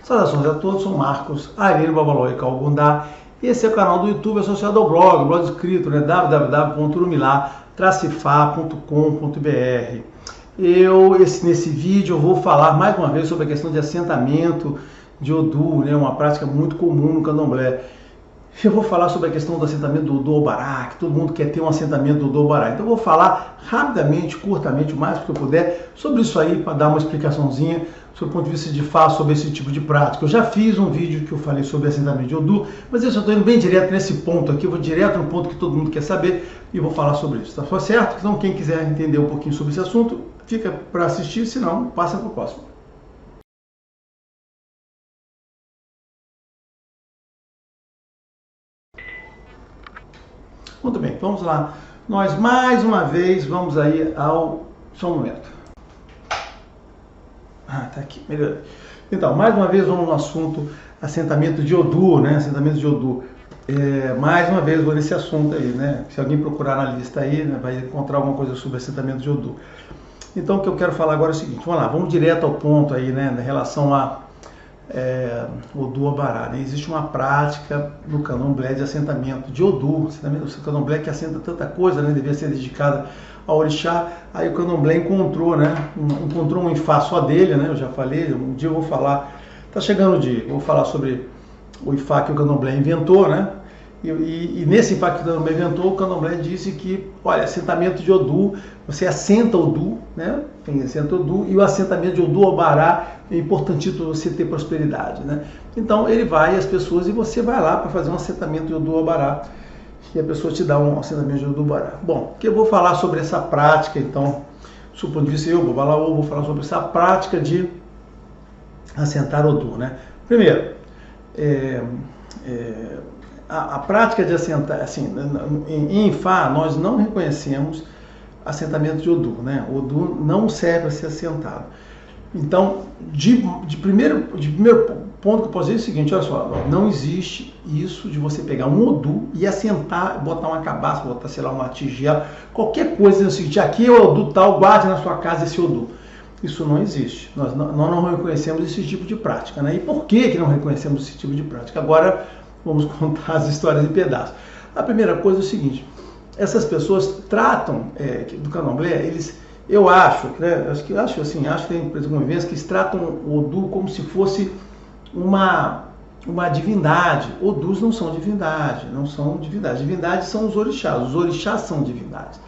Saudações a todos, sou Marcos Arilho Babaloi Calgundá. Esse é o canal do YouTube associado ao blog escrito, né, www.urumilá-fa.com.br. Nesse vídeo eu vou falar mais uma vez sobre a questão de assentamento de Odu, né, uma prática muito comum no candomblé. Eu vou falar sobre a questão do assentamento do Odu Obará, que todo mundo quer ter um assentamento do Odu Obará. Então eu vou falar rapidamente, curtamente, o mais que eu puder, sobre isso aí, para dar uma explicaçãozinha sobre o ponto de vista de fato sobre esse tipo de prática. Eu já fiz um vídeo que eu falei sobre assentamento de Odu, mas eu estou indo bem direto nesse ponto aqui, eu vou direto no ponto que todo mundo quer saber e vou falar sobre isso. Tá certo? Então quem quiser entender um pouquinho sobre esse assunto, fica para assistir, senão passa para o próximo. Muito bem, vamos lá. Nós mais uma vez vamos aí ao... Só um momento. Tá aqui, melhor. Então, mais uma vez vamos no assunto assentamento de Odu, né? Assentamento de Odu. Mais uma vez vou nesse assunto aí, né? Se alguém procurar na lista aí, né, vai encontrar alguma coisa sobre assentamento de Odu. Então, o que eu quero falar agora é o seguinte, vamos lá, vamos direto ao ponto aí, né? Em relação a Odu Obará, né? Existe uma prática no candomblé de assentamento de Odu, assentamento do candomblé que assenta tanta coisa, né? Devia ser dedicada ao orixá. Aí o candomblé encontrou, né? Encontrou um ifá só dele, né? Eu já falei, um dia eu vou falar, tá chegando o dia, eu vou falar sobre o ifá que o candomblé inventou, né? E nesse ifá que o candomblé inventou, o candomblé disse que, olha, assentamento de Odu, você assenta Odu, né? Tem assenta Odu, e o assentamento de Odu Obará é importantíssimo você ter prosperidade, né? Então ele vai, as pessoas, e você vai lá para fazer um assentamento de Odu Obará, e a pessoa te dá um assentamento de Odu Obará. Bom, que eu vou falar sobre essa prática, então, do ponto de vista eu, Babalaô, vou falar sobre essa prática de assentar Odu, né? Primeiro, a prática de assentar, assim, em Ifá, nós não reconhecemos assentamento de Odu, né? Odu não serve para ser assentado. Então, de primeiro ponto que eu posso dizer é o seguinte, olha só, não existe isso de você pegar um Odu e assentar, botar uma cabaça, botar, sei lá, uma tigela, qualquer coisa, é o seguinte, aqui é o Odu tal, guarde na sua casa esse Odu. Isso não existe, nós não reconhecemos esse tipo de prática, né? E por que não reconhecemos esse tipo de prática? Agora, vamos contar as histórias em pedaços. A primeira coisa é o seguinte, essas pessoas tratam do candomblé, eu acho, né, acho que tem empresas de convivência que eles tratam o Odu como se fosse uma divindade. Odus não são divindade, divindades são os orixás são divindades.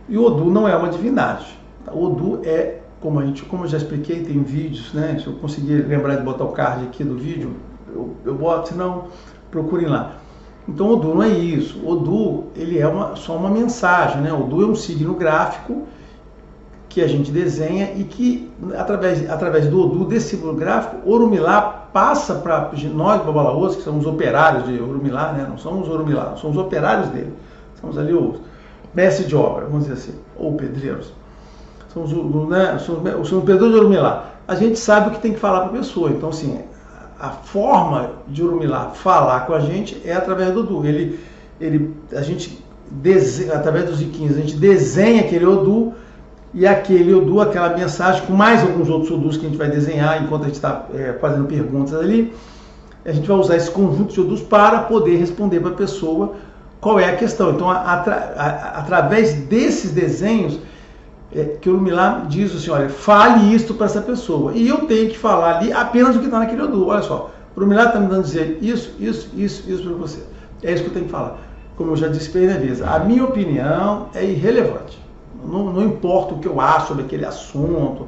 E o Odu não é uma divindade. O Odu é, como eu já expliquei, tem vídeos, né, se eu conseguir lembrar de botar o card aqui do vídeo, eu boto, senão procurem lá. Então o Odu não é isso. O Odu, ele é só uma mensagem, né? O Odu é um signo gráfico que a gente desenha e que, através do Odu, desse símbolo gráfico, Orumilá passa para nós, Babalaôs, que somos operários de Orumilá, né? Não somos Orumilá, somos operários dele. Somos ali os mestres de obra, vamos dizer assim, ou pedreiros. Somos o pedreiro de Orumilá. A gente sabe o que tem que falar para a pessoa. Então, assim, a forma de Orumilá falar com a gente é através do Odu. A gente desenha, através dos iquins, a gente desenha aquele Odu, e aquele Odu, aquela mensagem, com mais alguns outros Odus que a gente vai desenhar enquanto a gente está fazendo perguntas ali, a gente vai usar esse conjunto de Odus para poder responder para a pessoa qual é a questão. Então, através desses desenhos, que o Orumilá diz assim, olha, fale isto para essa pessoa. E eu tenho que falar ali apenas o que está naquele Odu. Olha só, o Orumilá está me dando dizer isso para você. É isso que eu tenho que falar. Como eu já disse para ele na vez, a minha opinião é irrelevante. Não importa o que eu acho sobre aquele assunto,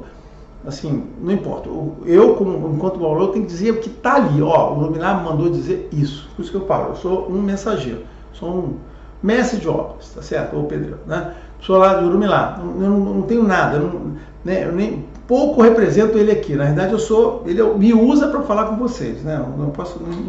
assim, não importa. Eu, enquanto valor, tenho que dizer o que está ali. Ó, o Orumilá me mandou dizer isso. Por isso que eu falo, eu sou um mensageiro, sou um mestre de obras, tá certo? Ou pedreiro, né? Sou lá de Orumilá, eu não tenho nada, eu nem pouco represento ele aqui. Na verdade, ele me usa para falar com vocês, né? Não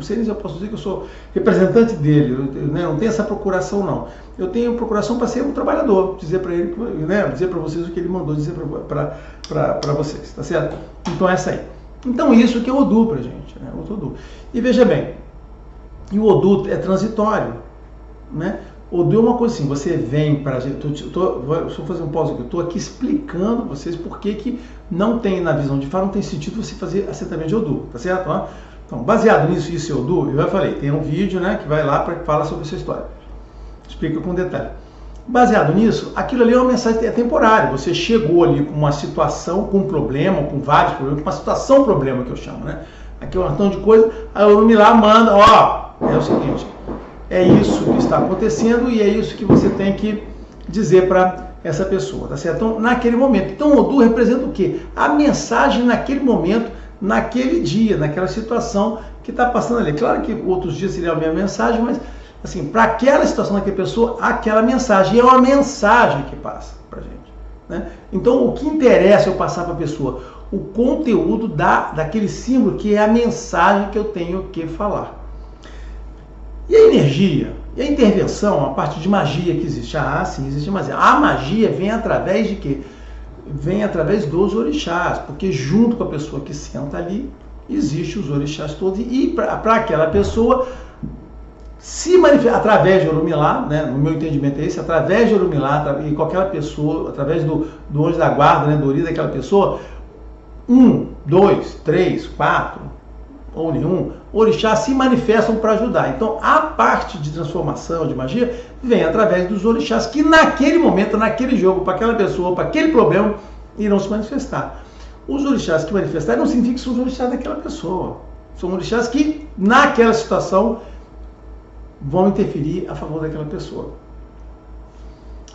sei nem se eu posso dizer que eu sou representante dele, né? Não tenho essa procuração, não. Eu tenho procuração para ser um trabalhador, dizer para ele, né? Dizer para vocês o que ele mandou dizer para vocês, tá certo? Então, essa aí. Então, isso que é o Odu para a gente, né? O Odu. E veja bem, e o Odu é transitório, né? Odu é uma coisa assim, você vem para a gente, vou fazer um pause aqui, eu estou aqui explicando para vocês por que não tem, na visão de fora, não tem sentido você fazer assentamento de Odu, tá certo? Então, baseado nisso e Odu, eu já falei, tem um vídeo, né, que vai lá para falar sobre essa história, explica com detalhe. Baseado nisso, aquilo ali é uma mensagem temporária, você chegou ali com uma situação, com um problema, com vários problemas, com uma situação problema que eu chamo, né? Aqui é um montão de coisa, aí o Odu lá manda, é o seguinte, é isso que está acontecendo e é isso que você tem que dizer para essa pessoa, tá certo? Então, naquele momento. Então, o Odu representa o quê? A mensagem naquele momento, naquele dia, naquela situação que está passando ali. Claro que outros dias seria a mesma mensagem, mas, assim, para aquela situação daquela pessoa, aquela mensagem. E é uma mensagem que passa para a gente, né? Então, o que interessa eu passar para a pessoa? O conteúdo daquele símbolo que é a mensagem que eu tenho que falar. E a energia? E a intervenção, a parte de magia que existe? Sim, existe magia. A magia vem através de quê? Vem através dos orixás, porque junto com a pessoa que senta ali, existem os orixás todos, e para aquela pessoa se manifestar através de Orumilá, né? No meu entendimento é esse, através de Orumilá, e qualquer pessoa, através do anjo da guarda, né? Do ori daquela pessoa, 1, 2, 3, 4... ou nenhum, orixás se manifestam para ajudar. Então, a parte de transformação, de magia, vem através dos orixás que naquele momento, naquele jogo, para aquela pessoa, para aquele problema, irão se manifestar. Os orixás que manifestarem não significa que são os orixás daquela pessoa. São orixás que, naquela situação, vão interferir a favor daquela pessoa.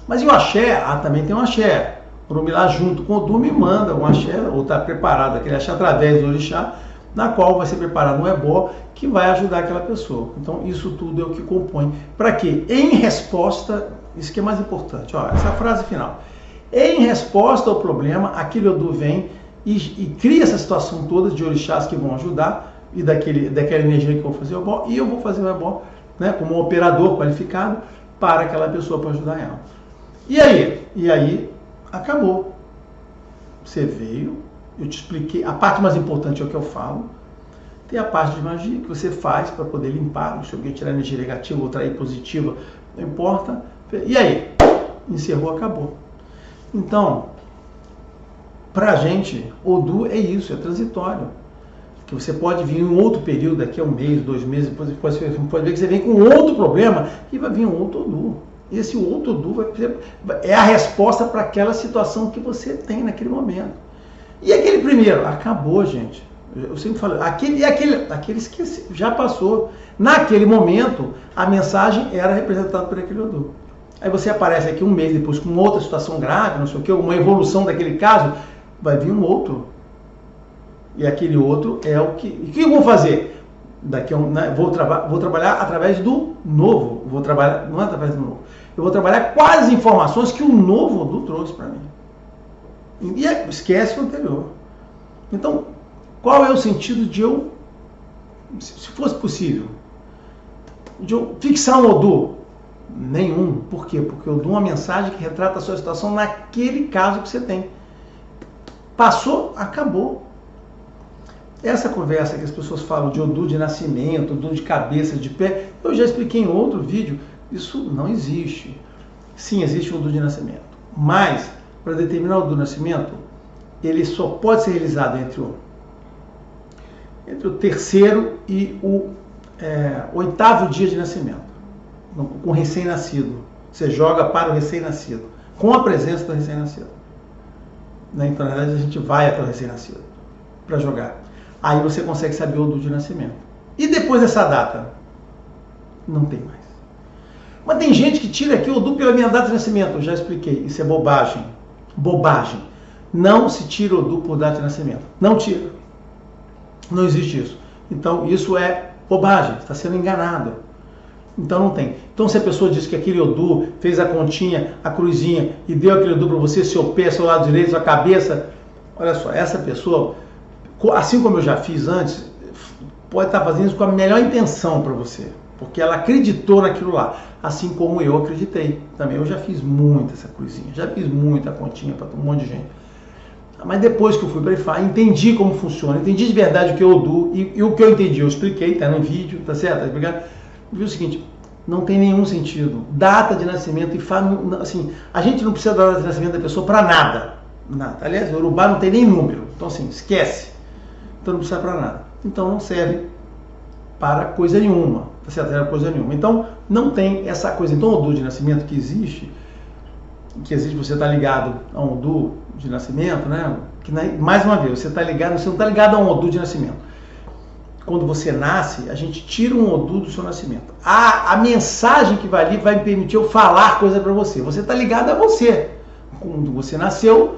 Mas e o axé? Também tem um axé. O Orumilá, junto com o Odu, me manda um axé, ou está preparado aquele axé através do orixá, na qual vai ser preparado um ebó que vai ajudar aquela pessoa. Então, isso tudo é o que compõe. Para quê? Em resposta, isso que é mais importante, essa frase final. Em resposta ao problema, aquele Odu vem e cria essa situação toda de orixás que vão ajudar, e daquela energia que eu vou fazer o ebó, e eu vou fazer o ebó, né, como um operador qualificado para aquela pessoa, para ajudar ela. E aí, acabou. Você veio, eu te expliquei, a parte mais importante é o que eu falo, tem a parte de magia que você faz para poder limpar, se alguém tirar energia negativa ou trair positiva, não importa. E aí? Encerrou, acabou. Então, pra gente, Odu é isso, é transitório. Que você pode vir em um outro período, daqui a um mês, 2 meses, depois pode ver que você vem com outro problema e vai vir um outro Odu. Esse outro Odu é a resposta para aquela situação que você tem naquele momento. E aquele primeiro? Acabou, gente. Eu sempre falo, aquele esqueci, já passou. Naquele momento, a mensagem era representada por aquele Odu. Aí você aparece aqui um mês depois com outra situação grave, não sei o que, uma evolução daquele caso, vai vir um outro. E aquele outro é o que... E o que eu vou fazer? Vou trabalhar através do novo. Não é através do novo. Eu vou trabalhar com as informações que o novo Odu trouxe para mim. E esquece o anterior. Então, qual é o sentido de eu, se fosse possível, de eu fixar um Odu? Nenhum. Por quê? Porque o Odu é uma mensagem que retrata a sua situação naquele caso que você tem. Passou, acabou. Essa conversa que as pessoas falam de Odu de nascimento, Odu de cabeça, de pé, eu já expliquei em outro vídeo, isso não existe. Sim, existe o Odu de nascimento, mas para determinar o Odu de nascimento, ele só pode ser realizado entre o terceiro e o 8º dia de nascimento, com o recém-nascido. Você joga para o recém-nascido, com a presença do recém-nascido. Então, na verdade, a gente vai até o recém-nascido para jogar. Aí você consegue saber o Odu de nascimento. E depois dessa data? Não tem mais. Mas tem gente que tira aqui o Odu pela minha data de nascimento. Eu já expliquei. Isso é bobagem. Bobagem. Não se tira o Odu por data de nascimento. Não tira. Não existe isso. Então, isso é bobagem. Está sendo enganado. Então, não tem. Então, se a pessoa diz que aquele Odu fez a continha, a cruzinha, e deu aquele Odu para você, seu pé, seu lado direito, sua cabeça, olha só, essa pessoa, assim como eu já fiz antes, pode estar fazendo isso com a melhor intenção para você, porque ela acreditou naquilo lá, assim como eu acreditei. Também eu já fiz muito essa cruzinha, já fiz muita continha para um monte de gente. Mas depois que eu fui para Ifá, entendi como funciona, entendi de verdade o que é Odu, e o que eu entendi, eu expliquei, tá no vídeo, tá certo? Tá explicado? Eu vi o seguinte, não tem nenhum sentido. Data de nascimento e assim, a gente não precisa da data de nascimento da pessoa para nada. Nada. Aliás, o Urubá não tem nem número. Então, assim, esquece. Então não precisa para nada. Então não serve para coisa nenhuma. Tá certo? Não coisa nenhuma. Então não tem essa coisa. Então o Odu de nascimento que existe você está ligado a um Odu de nascimento, né? Que mais uma vez, você não está ligado a um Odu de nascimento. Quando você nasce, a gente tira um Odu do seu nascimento. A mensagem que vai ali vai me permitir eu falar coisa para você. Você está ligado a você. Quando você nasceu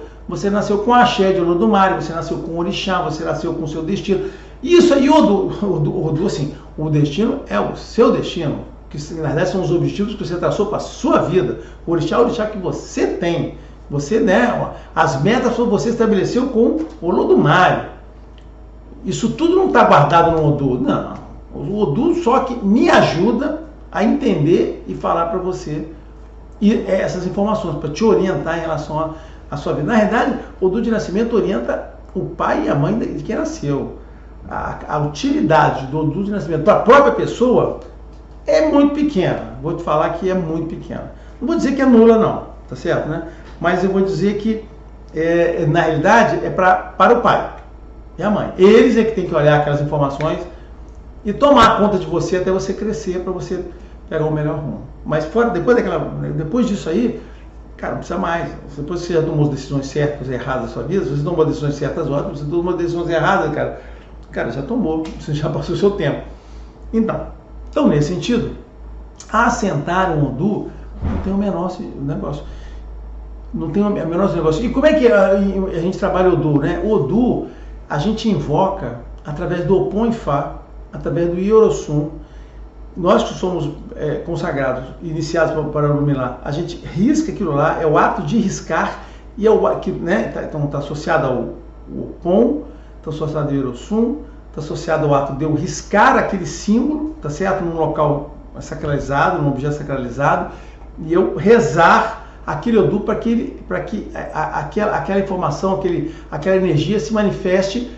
com a axé de Olodumare, você nasceu com o orixá, você nasceu com o seu destino. Isso aí, Odu, assim, o destino é o seu destino, que na verdade são os objetivos que você traçou para a sua vida. O orixá é o orixá que você tem. Você, né, as metas que você estabeleceu com o Olodumare. Isso tudo não está guardado no Odu, não. O Odu só que me ajuda a entender e falar para você essas informações, para te orientar em relação à sua vida. Na verdade, o Odu de nascimento orienta o pai e a mãe de quem nasceu. A utilidade do Odu de nascimento para a própria pessoa é muito pequena. Vou te falar que é muito pequena. Não vou dizer que é nula, não, tá certo, né? Mas eu vou dizer que, na realidade, é para o pai e a mãe. Eles é que tem que olhar aquelas informações e tomar conta de você até você crescer, para você pegar o melhor rumo. Mas depois disso aí, cara, não precisa mais. Depois que você já tomou as decisões certas ou erradas na sua vida, se você tomou decisões certas ou erradas, você tomou decisões erradas, cara, já tomou, você já passou o seu tempo. Então nesse sentido, assentar um Odu não tem o menor negócio. Não tem o menor negócio. E como é que a gente trabalha o Odu, né? O Odu a gente invoca através do Opon Ifá, através do Iorosum. Nós que somos consagrados, iniciados para Orumilá, a gente risca aquilo lá, é o ato de riscar, e então está associado ao Opon, está associado ao Iorosum, está associado ao ato de eu riscar aquele símbolo, tá certo? Num local sacralizado, num objeto sacralizado, e eu rezar aquele Odu para que aquela informação, aquela energia se manifeste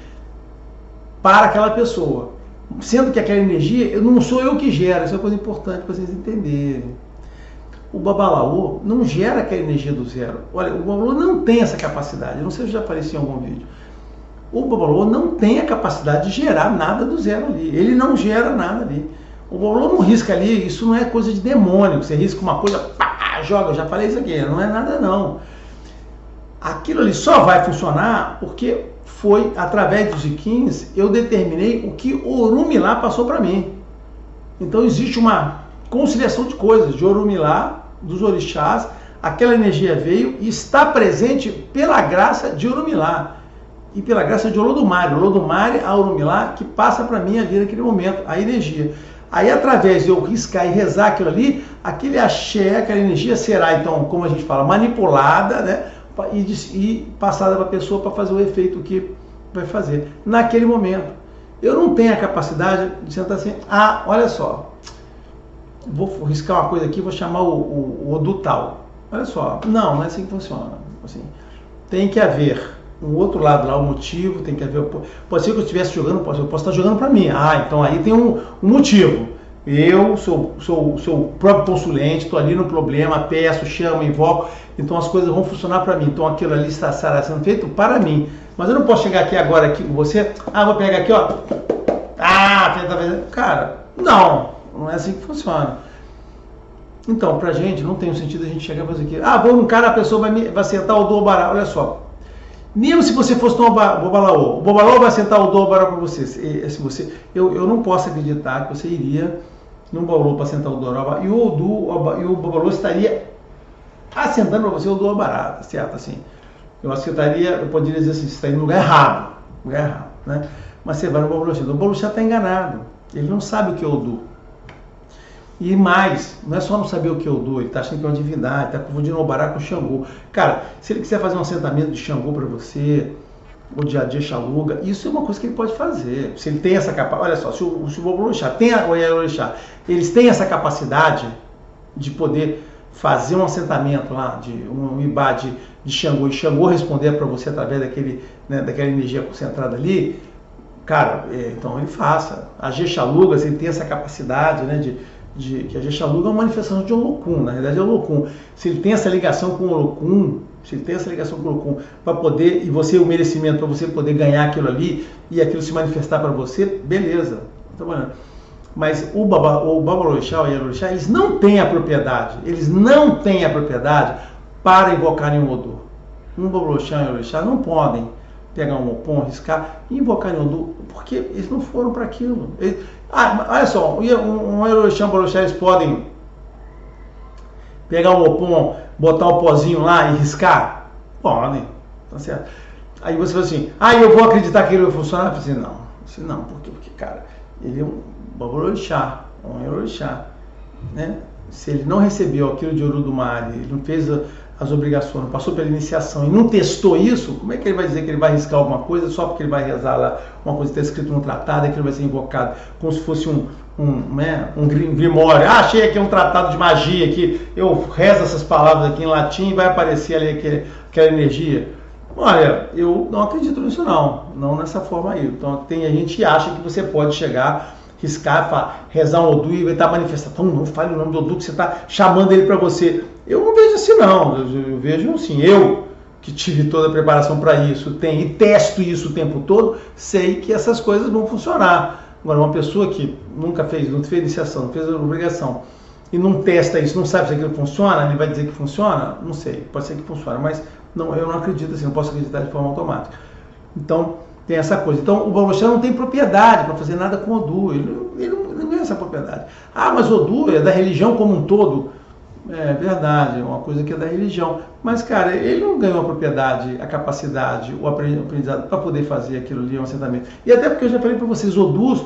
para aquela pessoa. Sendo que aquela energia, não sou eu que gero, isso é uma coisa importante para vocês entenderem. O Babalaô não gera aquela energia do zero. Olha, o Babalaô não tem essa capacidade, eu não sei se eu já apareci em algum vídeo. O Babalaô não tem a capacidade de gerar nada do zero ali, ele não gera nada ali. O Babalaô não risca ali, isso não é coisa de demônio, você risca uma coisa, pá, joga, eu já falei isso aqui, não é nada não. Aquilo ali só vai funcionar porque foi através dos Iquins eu determinei o que o Orumilá passou para mim. Então existe uma conciliação de coisas, de Orumilá, dos orixás, aquela energia veio e está presente pela graça de Orumilá e pela graça de Olodumare. Olodumare, a Orumilá, que passa para mim ali naquele momento, a energia. Aí através de eu riscar e rezar aquilo ali, aquele axé, aquela energia será então, como a gente fala, manipulada, né? E passada para a pessoa para fazer o efeito que vai fazer naquele momento. Eu não tenho a capacidade de sentar assim, olha só, vou riscar uma coisa aqui, vou chamar o Odu tal. Olha só, não é assim que funciona. Assim, tem que haver um outro lado lá, o motivo, tem que haver. Pode ser que eu estivesse jogando, eu posso estar jogando para mim. Então aí tem um motivo. Eu sou o próprio consulente, estou ali no problema, peço, chamo, invoco, então as coisas vão funcionar para mim. Então aquilo ali estará sendo feito para mim. Mas eu não posso chegar aqui agora aqui com você, vou pegar aqui, ó. Cara, não é assim que funciona. Então, pra gente, não tem um sentido a gente chegar e fazer aqui. Vou num cara, a pessoa vai sentar o Dobará. Olha só. Mesmo se você fosse tomar o Babalaô vai sentar o Dobará para você. Eu não posso acreditar que você iria num Babalaô para sentar o Dobará e o Babalaô estaria assentando para você o Dobará, certo? Assim, eu poderia dizer assim, você está indo no lugar errado, né? Mas você vai no Babalaô, o Babalaô já está enganado. Ele não sabe o que é Odu. E mais, não é só não saber o que é Odu, ele está achando que é uma divindade, está confundindo o Obará com o Xangô. Cara, se ele quiser fazer um assentamento de Xangô para você, ou de Adjexaluga, isso é uma coisa que ele pode fazer. Se ele tem essa capacidade, olha só, se o Babalaô tem o Orixá, eles têm essa capacidade de poder fazer um assentamento lá, de um ibá de Xangô, e Xangô responder para você através daquela energia concentrada ali, cara, então ele faça. A Adjexaluga, ele tem essa capacidade, né, que a gente aluga uma manifestação de Olokun. Na verdade é Olokun. Se ele tem essa ligação com o Olokun, para poder, e você, o merecimento para você poder ganhar aquilo ali e aquilo se manifestar para você, beleza. Mas o Babalorixá, o Ialorixá, eles não têm a propriedade, para invocarem um Odu. Um Babalorixá e um Ialorixá não podem pegar um Opon, riscar e invocar um Odu, porque eles não foram para aquilo. Olha só, um Ialorixá e um Babalorixá, eles podem pegar um Opon, botar o pozinho lá e riscar? Podem, tá certo? Aí você fala assim, eu vou acreditar que ele vai funcionar? Eu falei assim, não, por quê? Porque, cara, ele é um Babalorixá, um Ialorixá, né? Se ele não recebeu aquilo de Orudumare, ele não fez as obrigações, não passou pela iniciação e não testou isso, como é que ele vai dizer que ele vai arriscar alguma coisa só porque ele vai rezar lá uma coisa que está escrito no tratado e que ele vai ser invocado como se fosse um grimório? Achei aqui um tratado de magia que eu rezo essas palavras aqui em latim e vai aparecer ali aquela energia. Olha, eu não acredito nisso não nessa forma aí. Então tem a gente que acha que você pode chegar, riscar, rezar um Odu e vai estar manifestando. Então, não fale o nome do Odu que você está chamando ele para você. Eu não vejo assim não, eu vejo assim, eu que tive toda a preparação para isso, e testo isso o tempo todo, sei que essas coisas vão funcionar. Agora, uma pessoa que nunca fez, não fez iniciação, não fez a obrigação, e não testa isso, não sabe se aquilo funciona, ele vai dizer que funciona? Não sei, pode ser que funcione, mas não, eu não acredito assim, não posso acreditar de forma automática. Então, tem essa coisa. Então, o Babalorixá não tem propriedade para fazer nada com o Odu, ele não tem essa propriedade. Mas o Odu é da religião como um todo. É verdade, é uma coisa que é da religião. Mas, cara, ele não ganhou a propriedade, a capacidade, o aprendizado para poder fazer aquilo ali, um assentamento. E até porque eu já falei para vocês, Odus,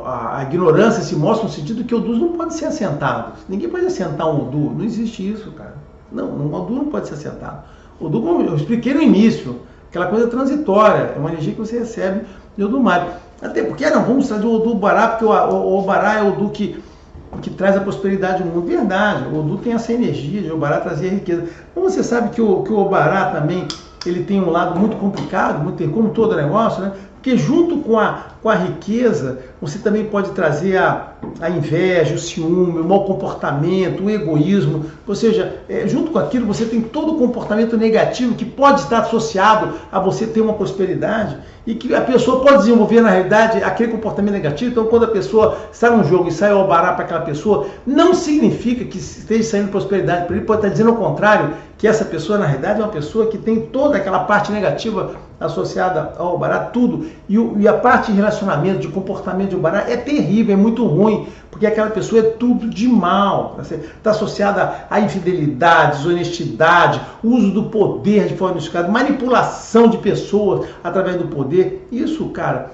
a ignorância se mostra no sentido que Odus não pode ser assentado. Ninguém pode assentar um Odu, não existe isso, cara. Não, um Odu não pode ser assentado. Odu, como eu expliquei no início, aquela coisa transitória, é uma energia que você recebe de Odumare. Até porque, vamos trazer o Odu Bará, porque o Obará é o Odu que traz a prosperidade ao mundo. Verdade, o Odu tem essa energia de Obará trazer a riqueza. Mas você sabe que o Obará também, ele tem um lado muito complicado, como todo negócio, né? Porque junto com a riqueza, você também pode trazer a inveja, o ciúme, o mau comportamento, o egoísmo. Ou seja, junto com aquilo você tem todo o comportamento negativo que pode estar associado a você ter uma prosperidade e que a pessoa pode desenvolver, na realidade, aquele comportamento negativo. Então, quando a pessoa sai num jogo e sai ao Obará para aquela pessoa, não significa que esteja saindo prosperidade para ele, pode estar dizendo ao contrário, que essa pessoa, na realidade, é uma pessoa que tem toda aquela parte negativa associada ao Obará, tudo. E a parte de relacionamento, de comportamento de Obará é terrível, é muito ruim, porque aquela pessoa é tudo de mal. Está associada a infidelidade, desonestidade, uso do poder de forma injustificada, manipulação de pessoas através do poder. Isso, cara,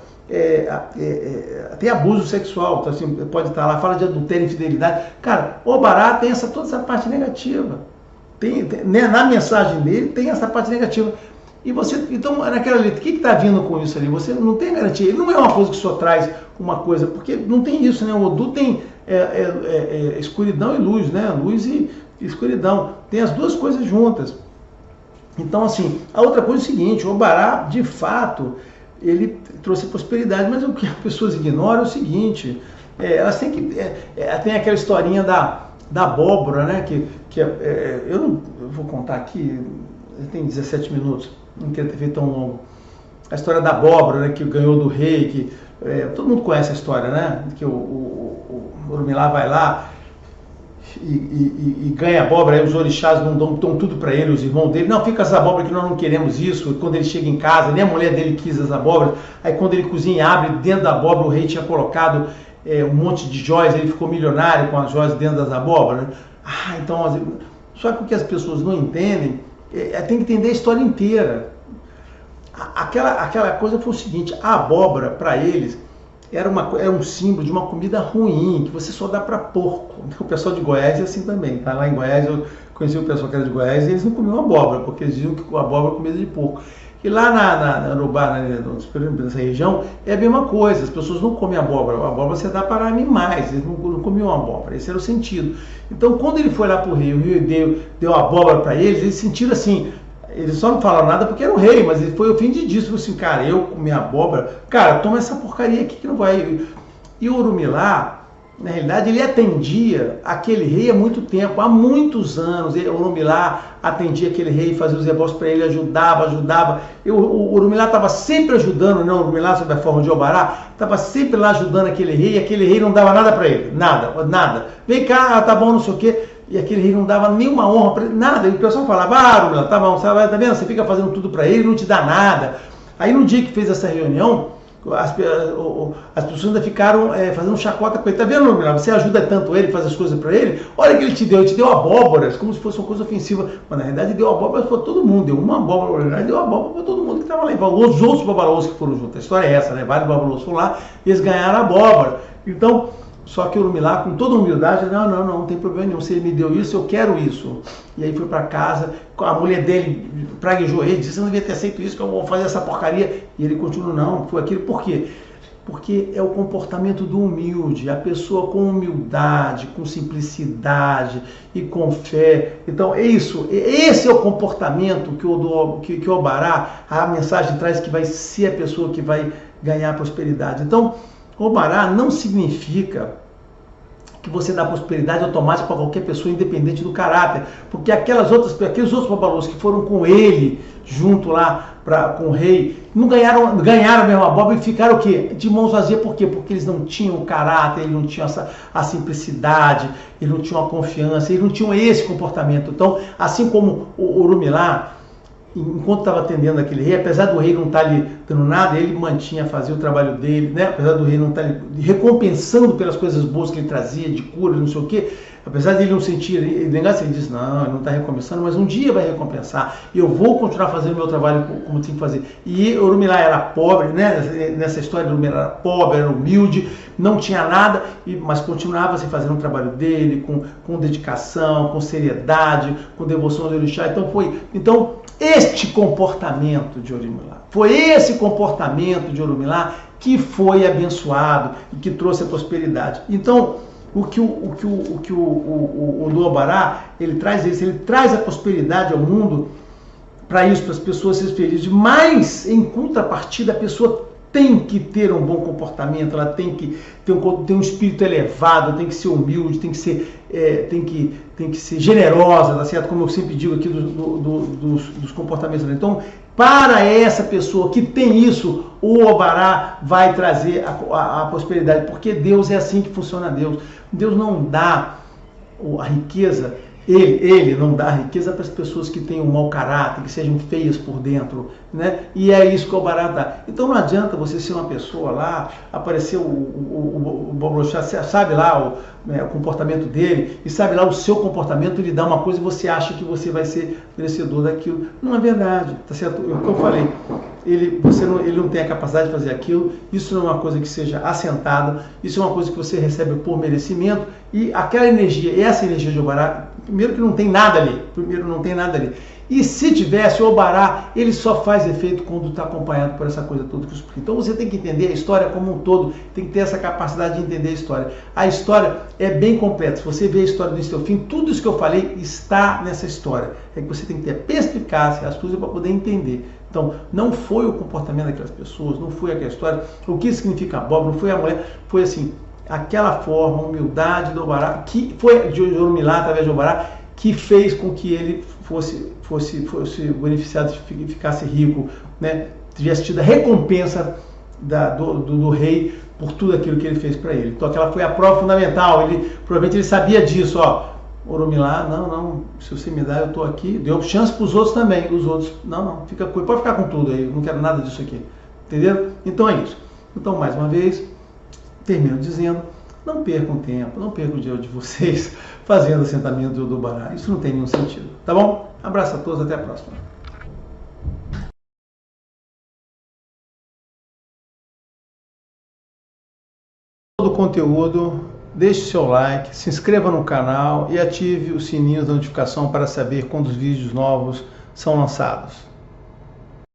tem abuso sexual, então, assim, pode estar lá, fala de adultério, infidelidade. Cara, o Obará tem toda essa parte negativa. Na mensagem dele tem essa parte negativa. E você, então, naquela letra, o que está vindo com isso ali? Você não tem garantia. Ele não é uma coisa que só traz uma coisa, porque não tem isso, né? O Odu tem escuridão e luz, né? Luz e escuridão. Tem as duas coisas juntas. Então, assim, a outra coisa é o seguinte, o Obará, de fato, ele trouxe prosperidade, mas o que as pessoas ignoram é o seguinte, elas têm que... tem aquela historinha da abóbora, né? Eu vou contar aqui, tem 17 minutos, não queria ter feito tão longo. A história da abóbora, né, que ganhou do rei, todo mundo conhece a história, né? Que o Orumilá vai lá e ganha abóbora, aí os orixás não dão tudo para ele, os irmãos dele, não, fica essa abóbora que nós não queremos isso. Quando ele chega em casa, nem a mulher dele quis as abóboras, aí quando ele cozinha e abre, dentro da abóbora o rei tinha colocado um monte de joias, ele ficou milionário com as joias dentro das abóboras. Então, só que o que as pessoas não entendem, tem que entender a história inteira. Aquela coisa foi o seguinte, a abóbora, para eles, era um símbolo de uma comida ruim, que você só dá para porco. O pessoal de Goiás é assim também, tá? Lá em Goiás, eu conheci o pessoal que era de Goiás, e eles não comiam abóbora, porque eles diziam que a abóbora é comida de porco. E lá na Urubá, nessa região, é a mesma coisa, as pessoas não comem abóbora. A abóbora você dá para animais, eles não comiam abóbora, esse era o sentido. Então, quando ele foi lá para o rio deu abóbora para eles sentiram assim, eles só não falaram nada porque era o rei, mas ele foi ofendido disso, falou assim, cara, eu comi abóbora, cara, toma essa porcaria aqui que não vai. E o Orumilá, Na realidade, ele atendia aquele rei há muito tempo, há muitos anos. O Orumilá atendia aquele rei, fazia os negócios para ele, ajudava. O Orumilá estava sempre ajudando, né? O Orumilá, sob a forma de Obará, estava sempre lá ajudando aquele rei, e aquele rei não dava nada para ele, nada. Vem cá, tá bom, não sei o quê. E aquele rei não dava nenhuma honra para ele, nada. E o pessoal falava, Orumilá, tá bom, tá vendo? Você fica fazendo tudo para ele, não te dá nada. Aí no dia que fez essa reunião, as pessoas ainda ficaram fazendo chacota com ele. Tá vendo, Orumilá? Você ajuda tanto ele, faz as coisas para ele. Olha o que ele te deu abóboras, como se fosse uma coisa ofensiva. Mas na realidade deu abóboras para todo mundo. Deu uma abóbora, na verdade, deu abóbora para todo mundo que estava lá. Os outros babalôs que foram juntos. A história é essa, né? Vários babalôs foram lá e eles ganharam abóbora. Então, só que o Orumilá, com toda humildade, não tem problema nenhum. Se ele me deu isso, eu quero isso. E aí foi para casa, a mulher dele praguejou ele, disse, você não devia ter aceito isso, que eu vou fazer essa porcaria. E ele continuou, não, foi aquilo. Por quê? Porque é o comportamento do humilde, a pessoa com humildade, com simplicidade e com fé. Então, esse é o comportamento que o Obará, a mensagem traz, que vai ser a pessoa que vai ganhar prosperidade. Então, Obará não significa que você dá prosperidade automática para qualquer pessoa, independente do caráter. Porque aqueles outros babalôs que foram com ele, junto lá com o rei, não ganharam mesmo a abóbora e ficaram o quê? De mãos vazias. Por quê? Porque eles não tinham o caráter, eles não tinham a simplicidade, eles não tinham a confiança, eles não tinham esse comportamento. Então, assim como o Orumilá, enquanto estava atendendo aquele rei, apesar do rei não estar ali dando nada, ele fazia o trabalho dele, né? Apesar do rei não estar ali recompensando pelas coisas boas que ele trazia, de cura, não sei o quê, apesar de ele não sentir, ele disse, não, ele não está recompensando, mas um dia vai recompensar, e eu vou continuar fazendo o meu trabalho como tinha que fazer. E Orumilá era pobre, né? Nessa história, Orumilá era pobre, era humilde, não tinha nada, mas continuava se fazendo o trabalho dele, com dedicação, com seriedade, com devoção ao orixá. Então, este comportamento de Orumilá, foi esse comportamento de Orumilá que foi abençoado e que trouxe a prosperidade. Então, o do Obará, ele traz isso, ele traz a prosperidade ao mundo para isso, para as pessoas serem felizes, mas em contrapartida a pessoa tem que ter um bom comportamento, ela tem que ter um espírito elevado, tem que ser humilde, tem que ser generosa, tá certo? Como eu sempre digo aqui dos comportamentos. Então, para essa pessoa que tem isso, o Obará vai trazer a prosperidade, porque Deus é assim que funciona. Deus não dá a riqueza. Ele não dá riqueza para as pessoas que tenham um mau caráter, que sejam feias por dentro, né? E é isso que o Obará dá. Então não adianta você ser uma pessoa lá, aparecer o Babalorixá, sabe lá o comportamento dele, e sabe lá o seu comportamento, ele dá uma coisa e você acha que você vai ser merecedor daquilo. Não é verdade, tá certo? O que eu falei, ele não tem a capacidade de fazer aquilo, isso não é uma coisa que seja assentada, isso é uma coisa que você recebe por merecimento, e aquela energia, essa energia de Obará, primeiro que não tem nada ali, e se tivesse, o Obará, ele só faz efeito quando está acompanhado por essa coisa toda que eu expliquei. Então você tem que entender a história como um todo, tem que ter essa capacidade de entender a história. A história é bem completa, se você vê a história do início ao fim, tudo isso que eu falei está nessa história. É que você tem que ter a perspicácia, a astúcia para poder entender. Então, não foi o comportamento daquelas pessoas, não foi aquela história, o que significa abóbora, não foi a mulher, foi assim, aquela forma, a humildade do Obará, que foi de Orumilá, através de Obará, que fez com que ele fosse beneficiado, ficasse rico, né? Tivesse tido a recompensa do rei por tudo aquilo que ele fez para ele. Então aquela foi a prova fundamental, provavelmente ele sabia disso, Orumilá, não, se você me dá, eu estou aqui, deu chance para os outros também, os outros, não, pode ficar com tudo aí, eu não quero nada disso aqui, entendeu? Então é isso. Então, mais uma vez, termino dizendo, não percam tempo, não percam o dia de vocês fazendo assentamento do Obará. Isso não tem nenhum sentido. Tá bom? Abraço a todos, até a próxima. Todo o conteúdo, deixe seu like, se inscreva no canal e ative o sininho da notificação para saber quando os vídeos novos são lançados.